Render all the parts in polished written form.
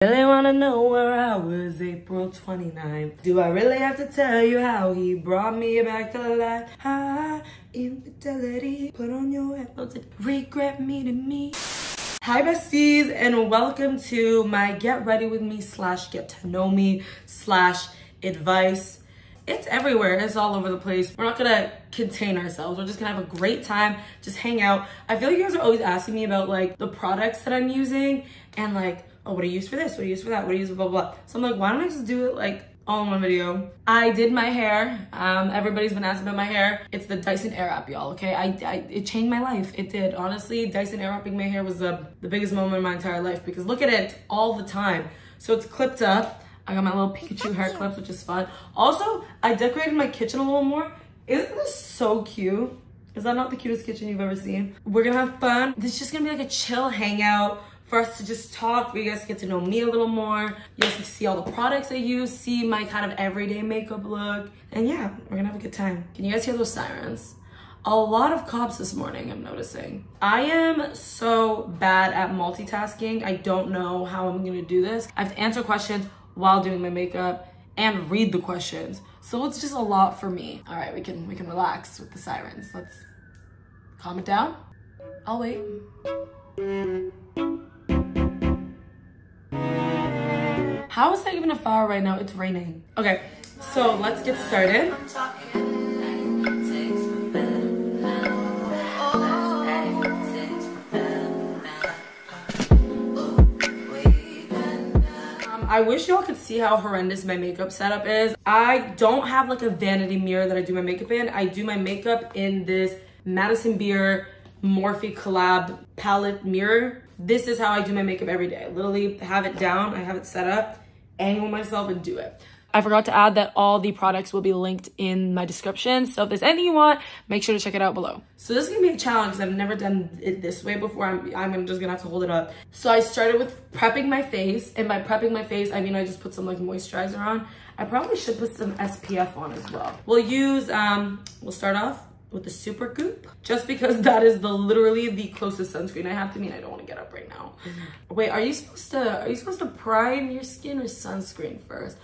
Really wanna know where I was April 29th. Do I really have to tell you how he brought me back to life? High infidelity, put on your headphones and regret meeting me. Hi besties, and welcome to my get ready with me / get to know me / advice. It's everywhere, it's all over the place. We're not gonna contain ourselves. We're just gonna have a great time, just hang out. I feel like you guys are always asking me about like the products that I'm using and like, oh, what do you use for this? What do you use for that? What do you use for blah, blah, blah. So I'm like, why don't I just do it like all in one video? I did my hair. Everybody's been asking about my hair. It's the Dyson Airwrap, y'all, okay? It changed my life. It did. Honestly, Dyson Airwrapping my hair was the biggest moment of my entire life because look at it all the time. So it's clipped up. I got my little Pikachu hair clips, which is fun. Also, I decorated my kitchen a little more. Isn't this so cute? Is that not the cutest kitchen you've ever seen? We're gonna have fun. This is just gonna be like a chill hangout for us to just talk, for you guys to get to know me a little more. You guys can see all the products I use, see my kind of everyday makeup look. And yeah, we're gonna have a good time. Can you guys hear those sirens? A lot of cops this morning, I'm noticing. I am so bad at multitasking. I don't know how I'm gonna do this. I have to answer questions while doing my makeup and read the questions. So it's just a lot for me. All right, we can relax with the sirens. Let's calm it down. I'll wait. How is that even a fire right now? It's raining. Okay, so let's get started. I wish y'all could see how horrendous my makeup setup is. I don't have like a vanity mirror that I do my makeup in. I do my makeup in this Madison Beer Morphe collab palette mirror. This is how I do my makeup every day. I literally have it down, I have it set up, angle myself and do it. I forgot to add that all the products will be linked in my description. So if there's anything you want, make sure to check it out below. So this is gonna be a challenge because I've never done it this way before. I'm just gonna have to hold it up. So I started with prepping my face, and by prepping my face, I mean I just put some like moisturizer on. I probably should put some SPF on as well. We'll use, we'll start off with the Super Goop, just because that is literally the closest sunscreen I have to me, and I don't want to get up right now. Wait, are you supposed to prime your skin or sunscreen first?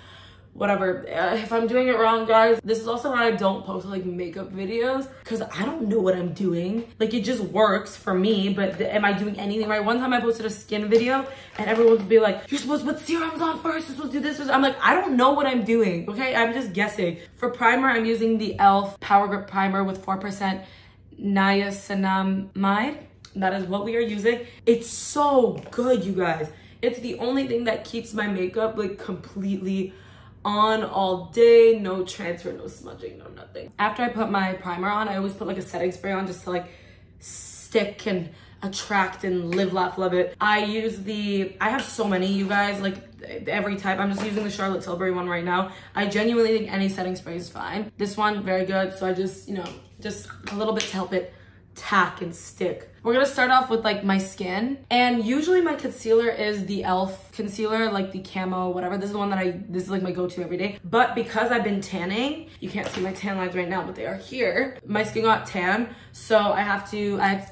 Whatever, if I'm doing it wrong, guys, this is also why I don't post like makeup videos, because I don't know what I'm doing. Like, it just works for me, but am I doing anything right? One time I posted a skin video and everyone would be like, you're supposed to put serums on first, you're supposed to do this. I'm like, I don't know what I'm doing, okay? I'm just guessing. For primer, I'm using the e.l.f. Power Grip Primer with 4% niacinamide. That is what we are using. It's so good, you guys. It's the only thing that keeps my makeup like completely on all day, no transfer, no smudging, no nothing. After I put my primer on, I always put like a setting spray on just to like stick and attract and live, laugh, love it. I have so many, you guys, like every type. I'm just using the Charlotte Tilbury one right now. I genuinely think any setting spray is fine. This one, very good. So I just, you know, just a little bit to help it tack and stick. We're gonna start off with like my skin, and usually my concealer is the e.l.f. concealer, like the camo, whatever. This is the one that this is like my go-to every day. But because I've been tanning, you can't see my tan lines right now, but they are here. My skin got tan, so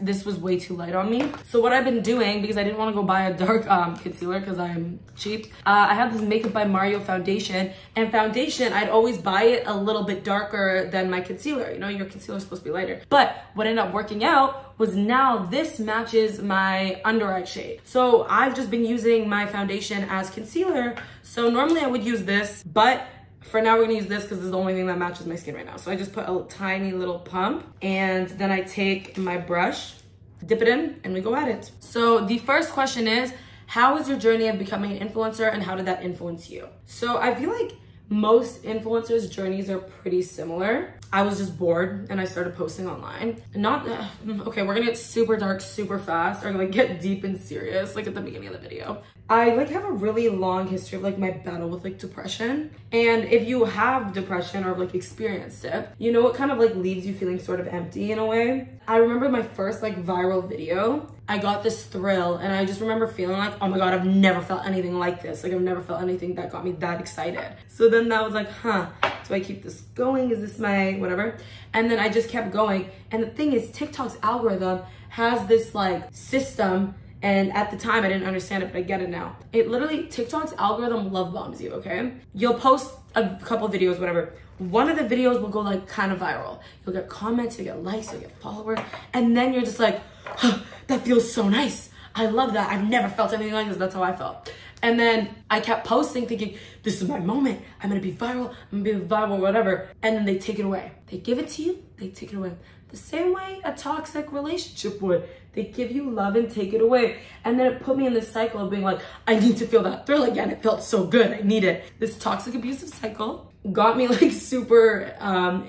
this was way too light on me. So what I've been doing, because I didn't want to go buy a dark concealer because I'm cheap, I have this Makeup by Mario foundation, and foundation, I'd always buy it a little bit darker than my concealer. You know, your concealer is supposed to be lighter. But what ended up working out was now this matches my under eye shade. So I've just been using my foundation as concealer. So normally I would use this, but for now we're gonna use this because this is the only thing that matches my skin right now. So I just put a tiny little pump, and then I take my brush, dip it in, and we go at it. So the first question is, how was your journey of becoming an influencer, and how did that influence you? So I feel like most influencers' journeys are pretty similar. I was just bored and I started posting online. Okay, we're gonna get super dark super fast, or like get deep and serious like at the beginning of the video. I like have a really long history of like my battle with like depression. And if you have depression or like experienced it, you know, it kind of like leaves you feeling sort of empty in a way. I remember my first like viral video, I got this thrill, and I just remember feeling like, oh my God, I've never felt anything like this. Like I've never felt anything that got me that excited. So then that was like, huh, do I keep this going? Is this my whatever? And then I just kept going. And the thing is, TikTok's algorithm has this like system And at the time I didn't understand it, but I get it now. It literally, TikTok's algorithm love bombs you, okay? You'll post a couple videos, whatever. One of the videos will go like kind of viral. You'll get comments, you'll get likes, you'll get followers. And then you're just like, oh, that feels so nice. I love that. I've never felt anything like this. That's how I felt. And then I kept posting thinking, this is my moment. I'm gonna be viral, I'm gonna be viral, whatever. And then they take it away. They give it to you, they take it away. The same way a toxic relationship would. They give you love and take it away. And then it put me in this cycle of being like, I need to feel that thrill again. It felt so good, I need it. This toxic abusive cycle got me like super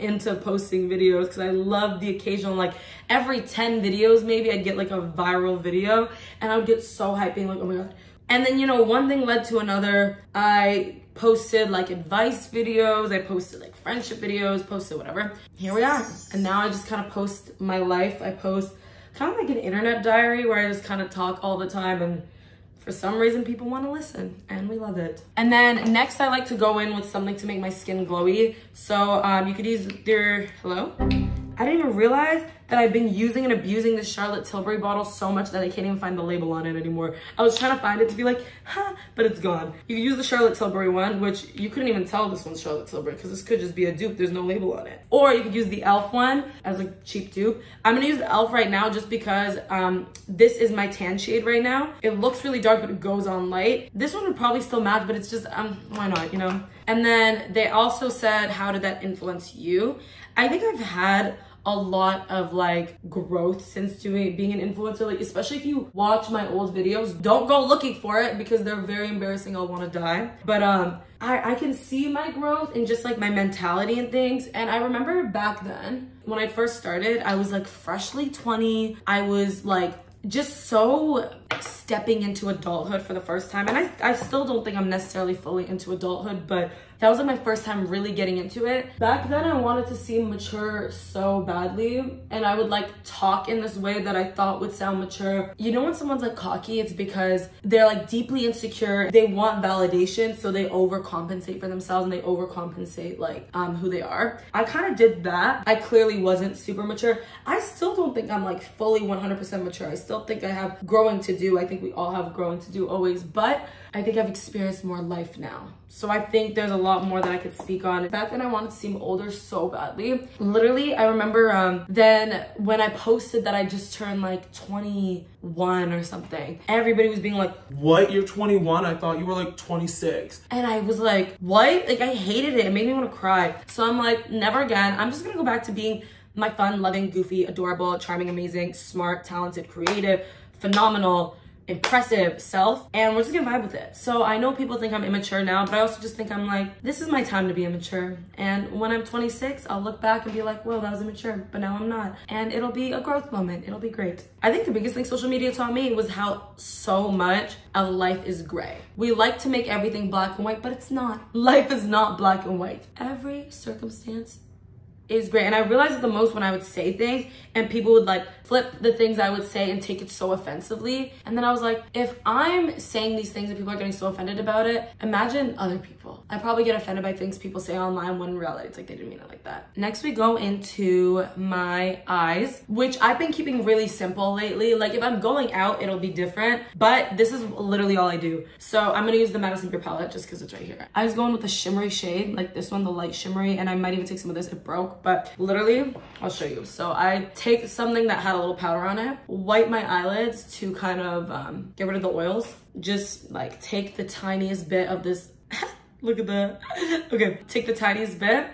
into posting videos because I love the occasional, like every 10 videos maybe I'd get like a viral video and I would get so hyped being like, oh my God. And then, you know, one thing led to another. I posted like advice videos, I posted like friendship videos, posted whatever. Here we are. And now I just kind of post my life. I post kind of like an internet diary where I just kind of talk all the time, and for some reason people want to listen and we love it. And then next I like to go in with something to make my skin glowy. So you could use their, hello? I didn't even realize that I've been using and abusing this Charlotte Tilbury bottle so much that I can't even find the label on it anymore. I was trying to find it to be like, huh, but it's gone. You can use the Charlotte Tilbury one, which you couldn't even tell this one's Charlotte Tilbury because this could just be a dupe. There's no label on it. Or you could use the e.l.f. one as a cheap dupe. I'm gonna use the e.l.f. right now just because this is my tan shade right now. It looks really dark, but it goes on light. This one would probably still match, but it's just, why not, you know? And then they also said, how did that influence you? I think I've had a lot of like growth since being an influencer, like especially if you watch my old videos. Don't go looking for it because they're very embarrassing. I'll want to die. But I can see my growth in just like my mentality and things. And I remember back then when I first started, I was like freshly 20. I was like just so stepping into adulthood for the first time. And I still don't think I'm necessarily fully into adulthood, but that was like my first time really getting into it. Back then I wanted to seem mature so badly, and I would like talk in this way that I thought would sound mature. You know when someone's like cocky, it's because they're like deeply insecure. They want validation, so they overcompensate for themselves and they overcompensate like who they are. I kind of did that. I clearly wasn't super mature. I still don't think I'm like fully 100% mature. I still think I have growing to do. I think we all have growing to do always, but I think I've experienced more life now. So I think there's a lot more that I could speak on. Back then I wanted to seem older so badly. Literally, I remember then when I posted that I just turned like 21 or something, everybody was being like, what, you're 21? I thought you were like 26. And I was like, what? Like I hated it. It made me want to cry. So I'm like, never again. I'm just gonna go back to being my fun, loving, goofy, adorable, charming, amazing, smart, talented, creative, phenomenal, impressive self, and we're just gonna vibe with it. So I know people think I'm immature now, but I also just think I'm like, this is my time to be immature. And when I'm 26, I'll look back and be like, whoa, that was immature, but now I'm not. And it'll be a growth moment. It'll be great. I think the biggest thing social media taught me was how so much of life is gray. We like to make everything black and white, but it's not. Life is not black and white. Every circumstance is great. And I realized it the most when I would say things and people would like flip the things I would say and take it so offensively. And then I was like, if I'm saying these things and people are getting so offended about it, imagine other people. I probably get offended by things people say online when in reality it's like they didn't mean it like that. Next we go into my eyes, which I've been keeping really simple lately. Like if I'm going out, it'll be different, but this is literally all I do. So I'm gonna use the Madison Beer palette just because it's right here. I was going with a shimmery shade, like this one, the light shimmery, and I might even take some of this. It broke, but literally I'll show you. So I take something that had a little powder on it, wipe my eyelids to kind of get rid of the oils, just like take the tiniest bit of this look at that. Okay, take the tiniest bit,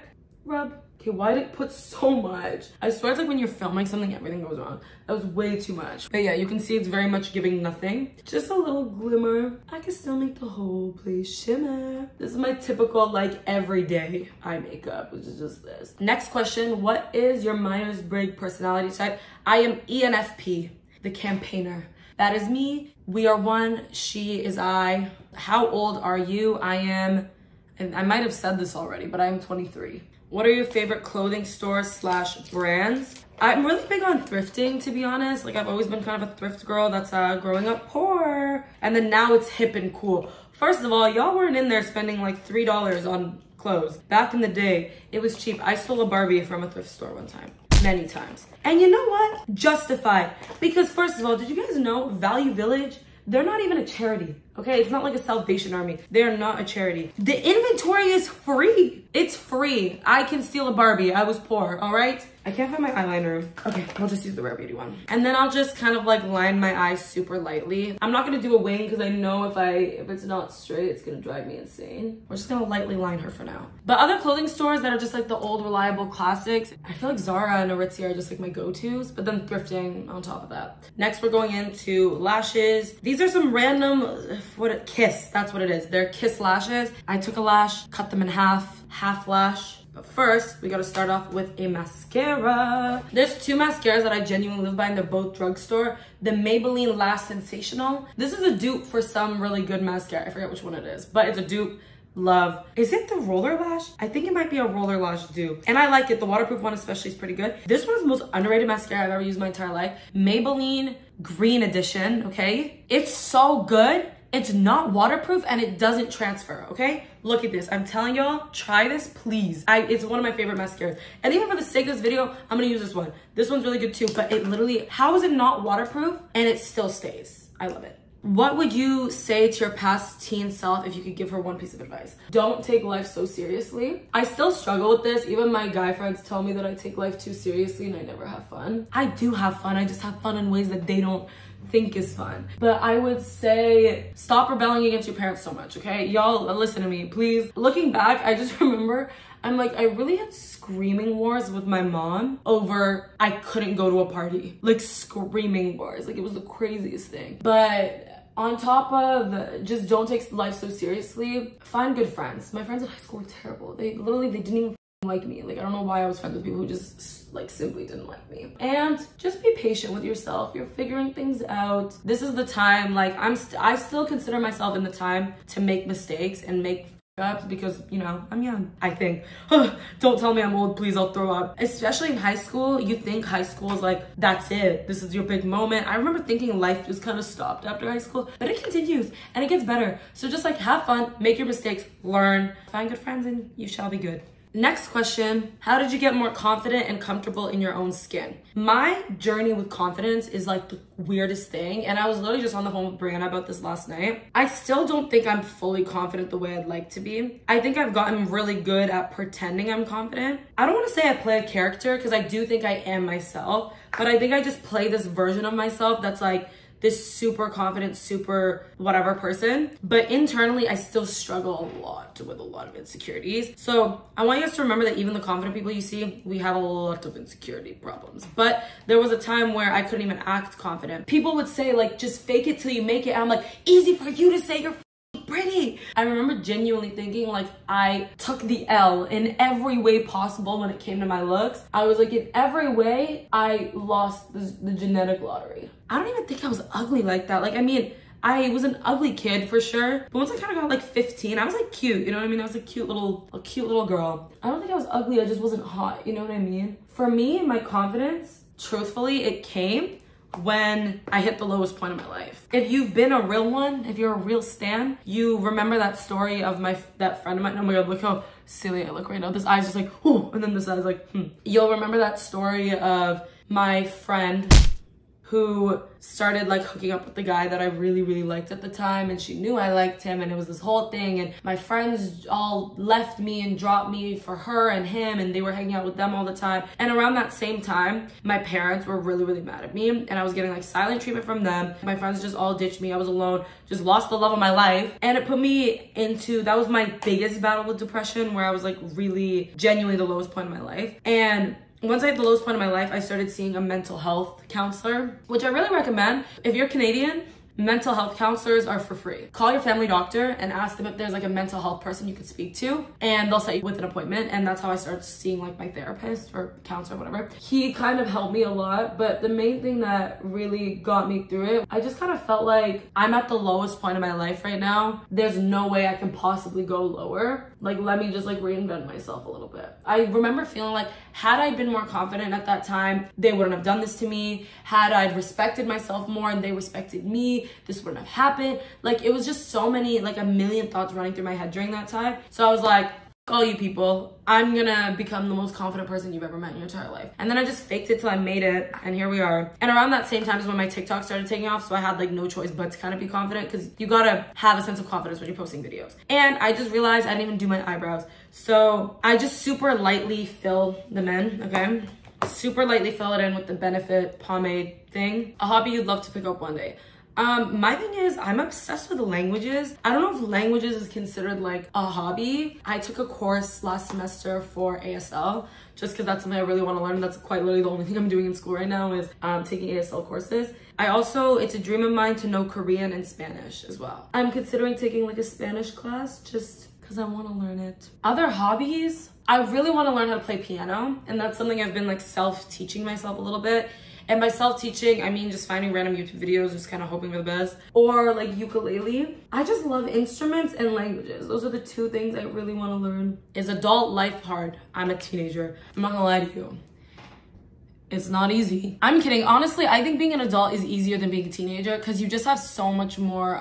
rub. Okay, why did it put so much? I swear it's like when you're filming something, everything goes wrong. That was way too much. But yeah, you can see it's very much giving nothing. Just a little glimmer. I can still make the whole place shimmer. This is my typical like everyday eye makeup, which is just this. Next question, what is your Myers-Briggs personality type? I am ENFP, the campaigner. That is me. We are one, she is I. How old are you? I am, and I might have said this already, but I am 23. What are your favorite clothing stores / brands? I'm really big on thrifting, to be honest. Like I've always been kind of a thrift girl that's growing up poor. And then now it's hip and cool. First of all, y'all weren't in there spending like $3 on clothes. Back in the day, it was cheap. I stole a Barbie from a thrift store one time. many times. And you know what? Justified. Because first of all, did you guys know Value Village, they're not even a charity, okay? It's not like a Salvation Army. They are not a charity. The inventory is free. It's free. I can steal a Barbie. I was poor, all right? I can't find my eyeliner. Okay, I'll just use the Rare Beauty one. And then I'll just kind of like line my eyes super lightly. I'm not gonna do a wing because I know if it's not straight, it's gonna drive me insane. We're just gonna lightly line her for now. But other clothing stores that are just like the old reliable classics, I feel like Zara and Aritzia are just like my go-tos, but then thrifting on top of that. Next, we're going into lashes. These are some random, Kiss, that's what it is. They're Kiss lashes. I took a lash, cut them in half lash. But first, we gotta start off with a mascara. There's two mascaras that I genuinely live by, and they're both drugstore. The Maybelline Lash Sensational. This is a dupe for some really good mascara. I forget which one it is, but it's a dupe. Love. Is it the Roller Lash? I think it might be a Roller Lash dupe. And I like it. The waterproof one especially is pretty good. This one's the most underrated mascara I've ever used my entire life. Maybelline Green Edition, okay? It's so good. It's not waterproof and it doesn't transfer, okay? Look at this. I'm telling y'all, try this, please. It's one of my favorite mascaras. And even for the sake of this video, I'm gonna use this one. This one's really good too, but it literally, how is it not waterproof and it still stays? I love it. What would you say to your past teen self if you could give her one piece of advice? Don't take life so seriously. I still struggle with this. Even my guy friends tell me that I take life too seriously and I never have fun. I do have fun. I just have fun in ways that they don't think is fun. But I would say stop rebelling against your parents so much, okay? Y'all listen to me, please. Looking back, I just remember I'm like, I really had screaming wars with my mom over I couldn't go to a party. Like screaming wars. Like it was the craziest thing. But on top of just don't take life so seriously, find good friends. My friends in high school were terrible. They didn't even like me. Like I don't know why I was friends with people who just like simply didn't like me. And just be patient with yourself. You're figuring things out. This is the time, like I still consider myself in the time to make mistakes and make ups because, you know, I'm young, I think. Don't tell me I'm old, please, I'll throw up. Especially in high school, you think high school is like, that's it. This is your big moment. I remember thinking life just kind of stopped after high school, but it continues and it gets better. So just like have fun, make your mistakes, learn, find good friends, and you shall be good. Next question, how did you get more confident and comfortable in your own skin? My journey with confidence is like the weirdest thing, and I was literally just on the phone with Brianna about this last night. I still don't think I'm fully confident the way I'd like to be. I think I've gotten really good at pretending I'm confident. I don't want to say I play a character because I do think I am myself, but I think I just play this version of myself that's like this super confident, super whatever person. But internally, I still struggle a lot with a lot of insecurities. So I want you guys to remember that even the confident people you see, we have a lot of insecurity problems. But there was a time where I couldn't even act confident. People would say like, just fake it till you make it. And I'm like, easy for you to say you're pretty. I remember genuinely thinking like I took the L in every way possible when it came to my looks. I was like, in every way, I lost the genetic lottery. I don't even think I was ugly like that. Like, I mean, I was an ugly kid for sure. But once I kind of got like 15, I was like cute, you know what I mean? I was a cute little girl. I don't think I was ugly, I just wasn't hot, you know what I mean? For me, my confidence, truthfully, it came when I hit the lowest point of my life. If you've been a real one, if you're a real stan, you remember that story of that friend of mine. Oh my God, look how silly I look right now. This eye's just like, oh, and then this eye's like, You'll remember that story of my friend who started like hooking up with the guy that I really, really liked at the time, and she knew I liked him, and it was this whole thing, and my friends all left me and dropped me for her and him, and they were hanging out with them all the time. And around that same time, my parents were really, really mad at me, and I was getting like silent treatment from them. My friends just all ditched me. I was alone, just lost the love of my life, and it put me into, that was my biggest battle with depression, where I was like really genuinely the lowest point of my life. And once I hit the lowest point of my life, I started seeing a mental health counselor, which I really recommend. If you're Canadian, mental health counselors are for free. Call your family doctor and ask them if there's like a mental health person you could speak to, and they'll set you with an appointment. And that's how I started seeing like my therapist or counselor, whatever. He kind of helped me a lot, but the main thing that really got me through it, I just kind of felt like I'm at the lowest point of my life right now. There's no way I can possibly go lower. Like, let me just like reinvent myself a little bit. I remember feeling like had I been more confident at that time, they wouldn't have done this to me. Had I respected myself more and they respected me, this wouldn't have happened. Like, it was just so many, like a million thoughts running through my head during that time. So I was like, all you people. I'm gonna become the most confident person you've ever met in your entire life. And then I just faked it till I made it, and here we are. And around that same time is when my TikTok started taking off, so I had like no choice but to kind of be confident, because you gotta have a sense of confidence when you're posting videos. And I just realized I didn't even do my eyebrows. So I just super lightly fill them in, okay? Super lightly fill it in with the Benefit pomade thing. A hobby you'd love to pick up one day. My thing is, I'm obsessed with languages. I don't know if languages is considered like a hobby. I took a course last semester for ASL, just because that's something I really want to learn. That's quite literally the only thing I'm doing in school right now is taking ASL courses. It's a dream of mine to know Korean and Spanish as well. I'm considering taking like a Spanish class just because I want to learn it. Other hobbies, I really want to learn how to play piano, and that's something I've been like self-teaching myself a little bit. And by self-teaching, I mean just finding random YouTube videos, just kind of hoping for the best. Or like ukulele. I just love instruments and languages. Those are the two things I really want to learn. Is adult life hard? I'm a teenager. I'm not gonna lie to you. It's not easy. I'm kidding. Honestly, I think being an adult is easier than being a teenager because you just have so much more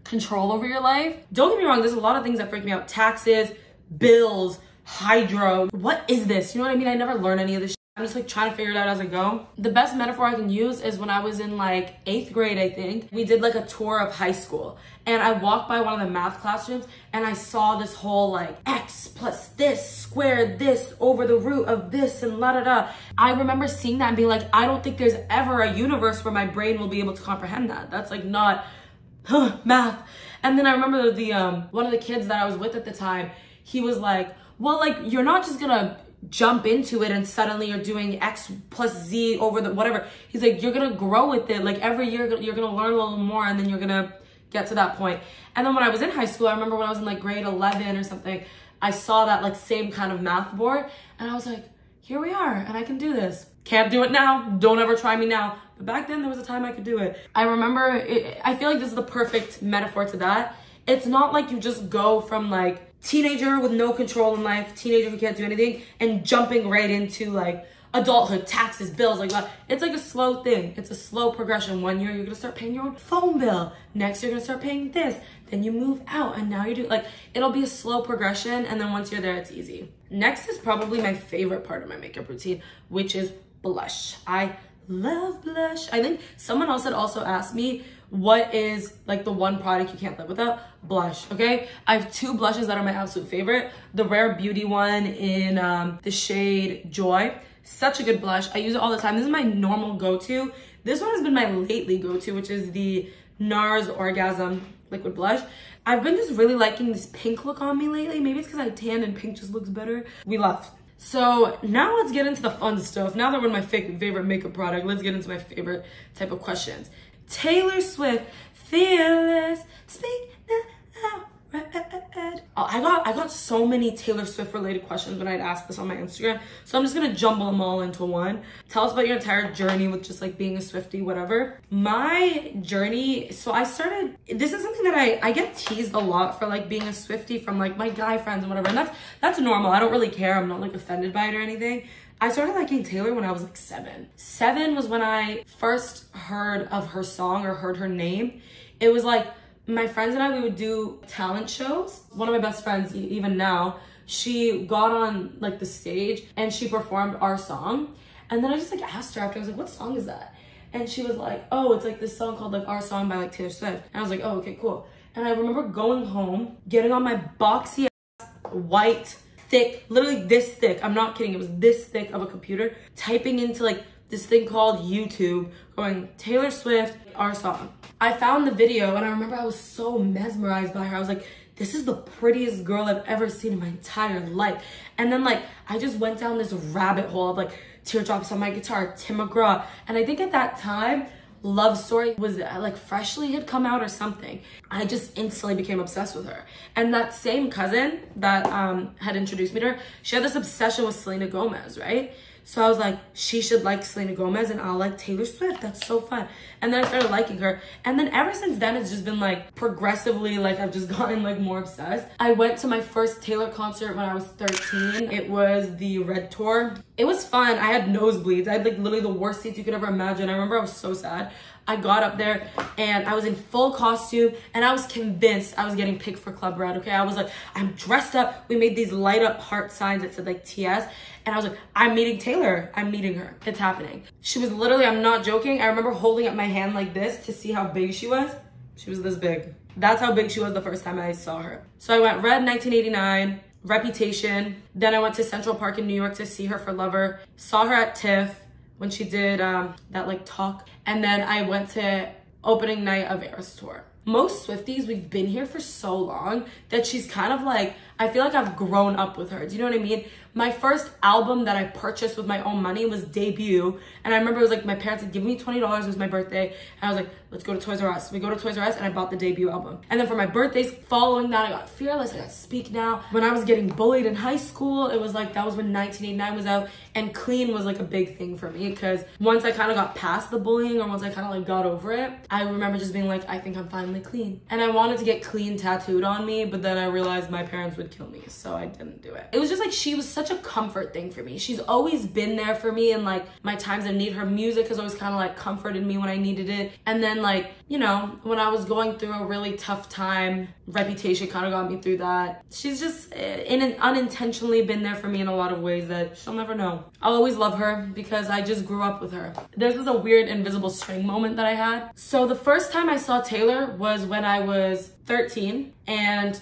control over your life. Don't get me wrong, there's a lot of things that freak me out. Taxes, bills, hydro. What is this? You know what I mean? I never learned any of this shit. I'm just like trying to figure it out as I go. The best metaphor I can use is when I was in like 8th grade, I think. We did like a tour of high school, and I walked by one of the math classrooms and I saw this whole like X plus this squared this over the root of this and la da da. I remember seeing that and being like, I don't think there's ever a universe where my brain will be able to comprehend that. That's like not math. And then I remember the one of the kids that I was with at the time, he was like, well, like you're not just gonna jump into it and suddenly you're doing X plus Z over the whatever. He's like, you're gonna grow with it. Like every year you're gonna learn a little more and then you're gonna get to that point. And then when I was in high school, I remember when I was in like grade 11 or something, I saw that like same kind of math board and I was like, here we are and I can do this. Can't do it now. Don't ever try me now. But back then there was a time I could do it. I remember, I feel like this is the perfect metaphor to that. It's not like you just go from like teenager with no control in life, teenager who can't do anything, and jumping right into like adulthood, taxes, bills, like that. It's like a slow thing. It's a slow progression. One year you're gonna start paying your own phone bill. Next you're gonna start paying this. Then you move out and now you do like, it'll be a slow progression, and then once you're there, it's easy. Next is probably my favorite part of my makeup routine, which is blush. I love blush. I think someone else had also asked me, what is like the one product you can't live without? Blush. Okay, I have two blushes that are my absolute favorite. The Rare Beauty one in the shade Joy. Such a good blush. I use it all the time. This is my normal go-to. This one has been my lately go-to, which is the NARS Orgasm liquid blush. I've been just really liking this pink look on me lately. Maybe it's because I tan and pink just looks better. We love. So now let's get into the fun stuff. Now that we're in my favorite makeup product, let's get into my favorite type of questions. Taylor Swift, fearless, speak now, red. I got so many Taylor Swift related questions when I'd ask this on my Instagram, so I'm just gonna jumble them all into one. Tell us about your entire journey with just like being a Swiftie, whatever. My journey, so I started, this is something that I get teased a lot for like being a Swiftie from like my guy friends and whatever, and that's normal. I don't really care. I'm not like offended by it or anything. I started liking Taylor when I was like 7. 7 was when I first heard of her song or heard her name. It was like my friends and I, we would do talent shows. One of my best friends, even now, she got on like the stage and she performed our song. And then I just like asked her after, I was like, what song is that? And she was like, oh, it's like this song called like Our Song by like Taylor Swift. And I was like, oh, okay, cool. And I remember going home, getting on my boxy ass white thick, literally this thick, I'm not kidding, it was this thick of a computer, typing into like this thing called YouTube, going Taylor Swift, Our Song. I found the video and I remember I was so mesmerized by her. I was like, this is the prettiest girl I've ever seen in my entire life. And then like, I just went down this rabbit hole of like Teardrops on My Guitar, Tim McGraw. And I think at that time, Love Story was like freshly had come out or something. I just instantly became obsessed with her. And that same cousin that had introduced me to her, she had this obsession with Selena Gomez, right? So I was like, she should like Selena Gomez and I'll like Taylor Swift. That's so fun. And then I started liking her. And then ever since then, it's just been like progressively, like I've just gotten like more obsessed. I went to my first Taylor concert when I was 13. It was the Red Tour. It was fun. I had nosebleeds. I had like literally the worst seats you could ever imagine. I remember I was so sad. I got up there and I was in full costume and I was convinced I was getting picked for Club Red, okay? I was like, I'm dressed up. We made these light up heart signs that said like TS. And I was like, I'm meeting Taylor. I'm meeting her. It's happening. She was literally, I'm not joking. I remember holding up my hand like this to see how big she was. She was this big. That's how big she was the first time I saw her. So I went Red 1989, Reputation. Then I went to Central Park in New York to see her for Lover. Saw her at TIFF when she did that like talk. And then I went to opening night of Eras Tour. Most Swifties, we've been here for so long that she's kind of like, I feel like I've grown up with her. Do you know what I mean? My first album that I purchased with my own money was Debut. And I remember it was like my parents had given me $20. It was my birthday. And I was like, let's go to Toys R Us. We go to Toys R Us and I bought the Debut album. And then for my birthdays following that, I got Fearless, I got Speak Now. When I was getting bullied in high school, it was like, that was when 1989 was out. And Clean was like a big thing for me because once I kind of got past the bullying or once I kind of like got over it, I remember just being like, I think I'm finally clean. And I wanted to get Clean tattooed on me, but then I realized my parents would kill me, so I didn't do it. It was just like, she was such a comfort thing for me. She's always been there for me in like my times of need. Her music has always kind of like comforted me when I needed it. And then like, you know, when I was going through a really tough time, Reputation kind of got me through that. She's just unintentionally been there for me in a lot of ways that she'll never know. I'll always love her because I just grew up with her. There's this a weird invisible string moment that I had. So the first time I saw Taylor was when I was 13 and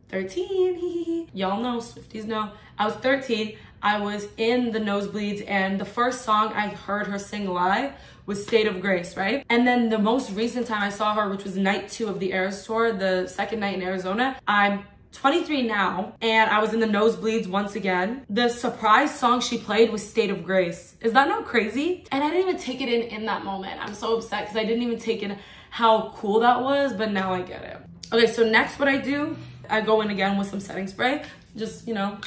13, y'all know, Swifties know. I was 13, I was in the nosebleeds and the first song I heard her sing live was State of Grace, right? And then the most recent time I saw her, which was night 2 of the Eras Tour, the second night in Arizona, I'm 23 now, and I was in the nosebleeds once again. The surprise song she played was State of Grace. Is that not crazy? And I didn't even take it in that moment. I'm so upset because I didn't even take in how cool that was, but now I get it. Okay, so next what I do, I go in again with some setting spray. Just, you know,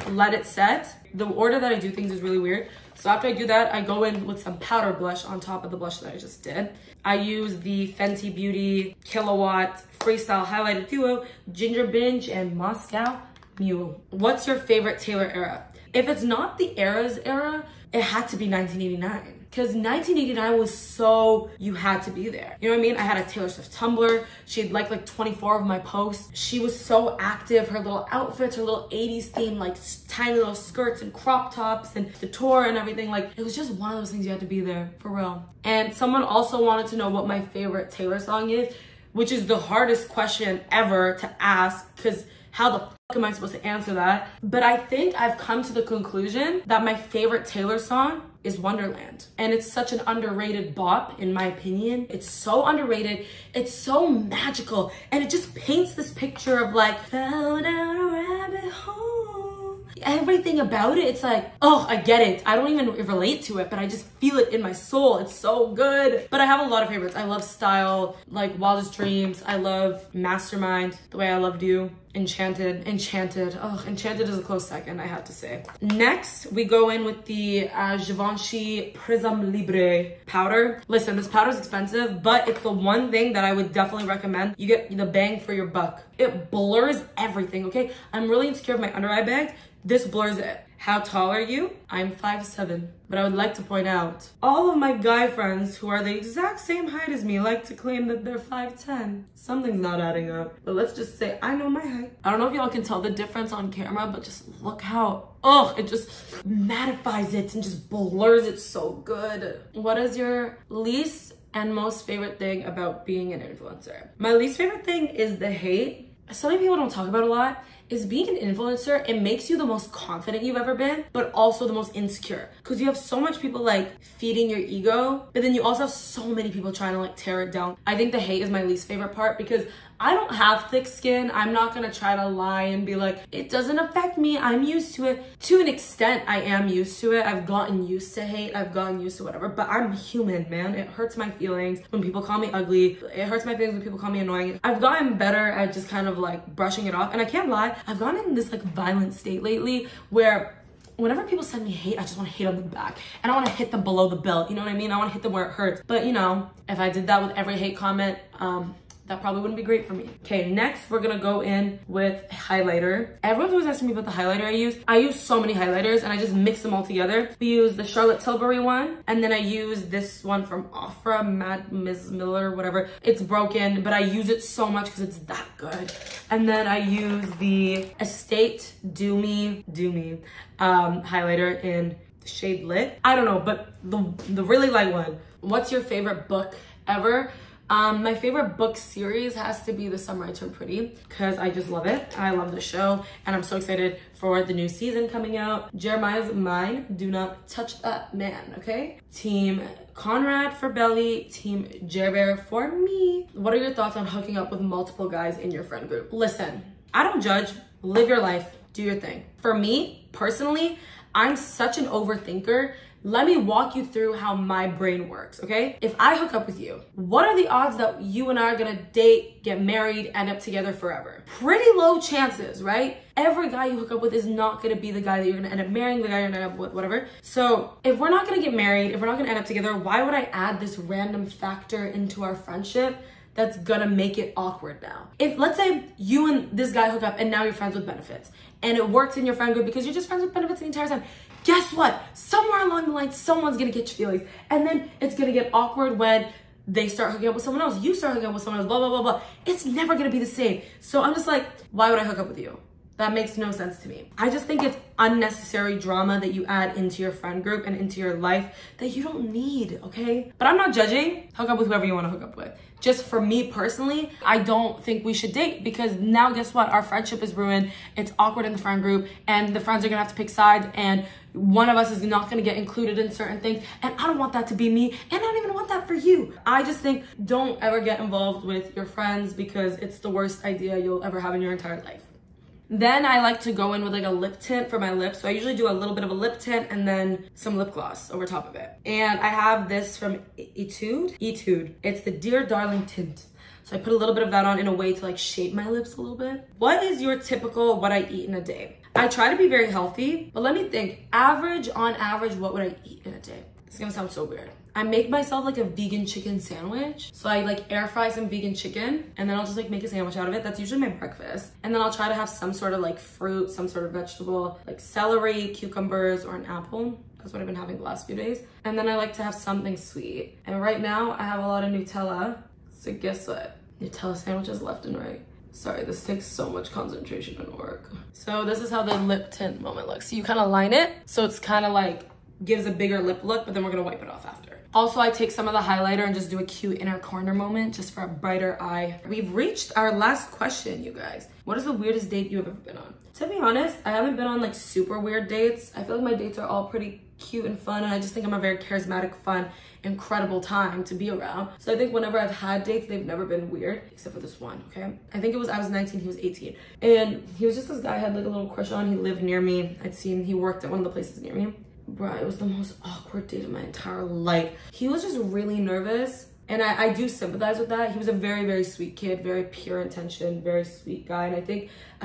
let it set. The order that I do things is really weird. So after I do that, I go in with some powder blush on top of the blush that I just did. I use the Fenty Beauty Kilowatt Freestyle Highlighted Duo, Ginger Binge, and Moscow Mule. What's your favorite Taylor era? If it's not the Eras era, it had to be 1989. Because 1989 was so, you had to be there. You know what I mean? I had a Taylor Swift Tumblr. She had like 24 of my posts. She was so active. Her little outfits, her little 80s theme, like tiny little skirts and crop tops and the tour and everything. Like, it was just one of those things you had to be there, for real. And someone also wanted to know what my favorite Taylor song is, which is the hardest question ever to ask because how the fuck am I supposed to answer that? But I think I've come to the conclusion that my favorite Taylor song is Wonderland. And it's such an underrated bop, in my opinion. It's so underrated. It's so magical. And it just paints this picture of like, fell down a rabbit hole. Everything about it, it's like, oh, I get it. I don't even relate to it, but I just feel it in my soul. It's so good. But I have a lot of favorites. I love Style, like Wildest Dreams. I love Mastermind, The Way I Loved You. Enchanted. Oh, Enchanted is a close second, I have to say. Next, we go in with the Givenchy Prism Libre powder. Listen, this powder is expensive, but it's the one thing that I would definitely recommend. You get the bang for your buck. It blurs everything, okay? I'm really insecure of my under eye bag. This blurs it. How tall are you? I'm 5'7". But I would like to point out, all of my guy friends who are the exact same height as me like to claim that they're 5'10". Something's not adding up. But let's just say I know my height. I don't know if y'all can tell the difference on camera, but just look how, oh, it just mattifies it and just blurs it so good. What is your least and most favorite thing about being an influencer? My least favorite thing is the hate. Something people don't talk about a lot is being an influencer. It makes you the most confident you've ever been, but also the most insecure. Because you have so much people like feeding your ego, but then you also have so many people trying to like tear it down. I think the hate is my least favorite part because I don't have thick skin. I'm not gonna try to lie and be like, it doesn't affect me, I'm used to it. To an extent, I am used to it. I've gotten used to hate, I've gotten used to whatever, but I'm human, man. It hurts my feelings when people call me ugly. It hurts my feelings when people call me annoying. I've gotten better at just kind of like brushing it off. And I can't lie, I've gotten in this like violent state lately where whenever people send me hate, I just want to hate on them back. And I want to hit them below the belt, you know what I mean? I want to hit them where it hurts. But you know, if I did that with every hate comment, that probably wouldn't be great for me. Okay, next we're gonna go in with highlighter. Everyone's always asking me about the highlighter I use. I use so many highlighters and I just mix them all together. We use the Charlotte Tilbury one, and then I use this one from Ofra, Ms. Miller, whatever. It's broken, but I use it so much because it's that good. And then I use the Estate Do Me highlighter in the shade Lit. I don't know, but the really light one. What's your favorite book ever? My favorite book series has to be The Summer I Turned Pretty because I just love it. I love the show and I'm so excited for the new season coming out. Jeremiah's mine. Do not touch that man, okay? Team Conrad for Belly, Team Jer for me. What are your thoughts on hooking up with multiple guys in your friend group? Listen, I don't judge. Live your life. Do your thing. For me, personally, I'm such an overthinker. Let me walk you through how my brain works, okay? If I hook up with you, what are the odds that you and I are gonna date, get married, end up together forever? Pretty low chances, right? Every guy you hook up with is not gonna be the guy that you're gonna end up marrying, the guy you're gonna end up with, whatever. So if we're not gonna get married, if we're not gonna end up together, why would I add this random factor into our friendship that's gonna make it awkward now? If, let's say you and this guy hook up and now you're friends with benefits, and it works in your friend group because you're just friends with benefits the entire time, guess what? Somewhere along the line, someone's gonna get your feelings. And then it's gonna get awkward when they start hooking up with someone else. You start hooking up with someone else, blah, blah, blah, blah. It's never gonna be the same. So I'm just like, why would I hook up with you? That makes no sense to me. I just think it's unnecessary drama that you add into your friend group and into your life that you don't need, okay? But I'm not judging. Hook up with whoever you wanna hook up with. Just for me personally, I don't think we should date because now guess what? Our friendship is ruined. It's awkward in the friend group and the friends are gonna have to pick sides and one of us is not gonna get included in certain things. And I don't want that to be me and I don't even want that for you. I just think don't ever get involved with your friends because it's the worst idea you'll ever have in your entire life. Then I like to go in with like a lip tint for my lips. So I usually do a little bit of a lip tint and then some lip gloss over top of it. And I have this from Etude. It's the Dear Darling tint. So I put a little bit of that on in a way to like shape my lips a little bit. What is your typical what I eat in a day? I try to be very healthy, but let me think. On average, what would I eat in a day? It's gonna sound so weird. I make myself like a vegan chicken sandwich. So I like air fry some vegan chicken and then I'll just like make a sandwich out of it. That's usually my breakfast. And then I'll try to have some sort of like fruit, some sort of vegetable, like celery, cucumbers, or an apple. That's what I've been having the last few days. And then I like to have something sweet. And right now I have a lot of Nutella. So guess what? Nutella sandwiches left and right. Sorry, this takes so much concentration and work. So this is how the lip tint moment looks. So you kind of line it. So it's kind of like gives a bigger lip look, but then we're gonna wipe it off after. Also, I take some of the highlighter and just do a cute inner corner moment just for a brighter eye. We've reached our last question, you guys. What is the weirdest date you've ever been on? To be honest, I haven't been on like super weird dates. I feel like my dates are all pretty cute and fun, and I just think I'm a very charismatic, fun, incredible time to be around. So I think whenever I've had dates, they've never been weird, except for this one, okay? I think I was 19, he was 18. And he was just this guy I had like a little crush on. He lived near me. He worked at one of the places near me. Bruh, it was the most awkward date of my entire life. He was just really nervous. And I do sympathize with that. He was a very, very sweet kid, very pure intention, very sweet guy. And I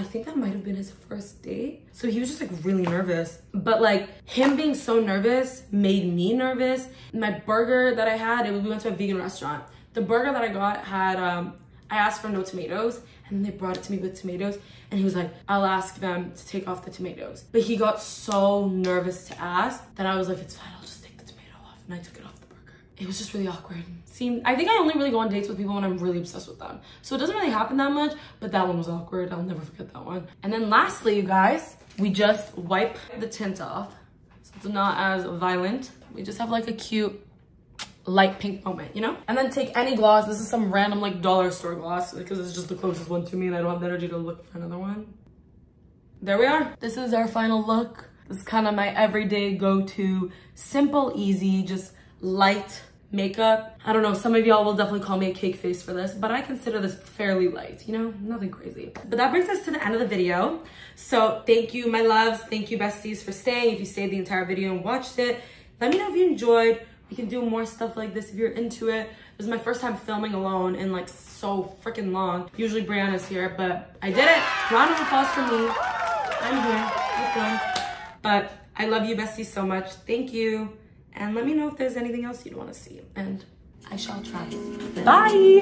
think that might have been his first date. So he was just like really nervous. But like him being so nervous made me nervous. My burger that I had, we went to a vegan restaurant. The burger that I got had, I asked for no tomatoes and they brought it to me with tomatoes. And he was like, I'll ask them to take off the tomatoes. But he got so nervous to ask that I was like, it's fine, I'll just take the tomato off. And I took it off the burger. It was just really awkward. I think I only really go on dates with people when I'm really obsessed with them. So it doesn't really happen that much, but that one was awkward. I'll never forget that one. And then lastly, you guys, we just wipe the tint off. So it's not as violent. We just have like a cute light pink moment, you know? And then take any gloss. This is some random like dollar store gloss because it's just the closest one to me and I don't have the energy to look for another one. There we are. This is our final look. This is kind of my everyday go-to, simple, easy, just light makeup. I don't know, some of y'all will definitely call me a cake face for this, but I consider this fairly light, you know, nothing crazy. But that brings us to the end of the video. So thank you, my loves. Thank you, besties, for staying. If you stayed the entire video and watched it, let me know if you enjoyed. We can do more stuff like this if you're into it. This is my first time filming alone in like so freaking long. Usually Brianna's here, but I did it. Round of applause for me. I'm here, I filmed. But I love you besties so much. Thank you. And let me know if there's anything else you'd want to see. And I shall try. Bye.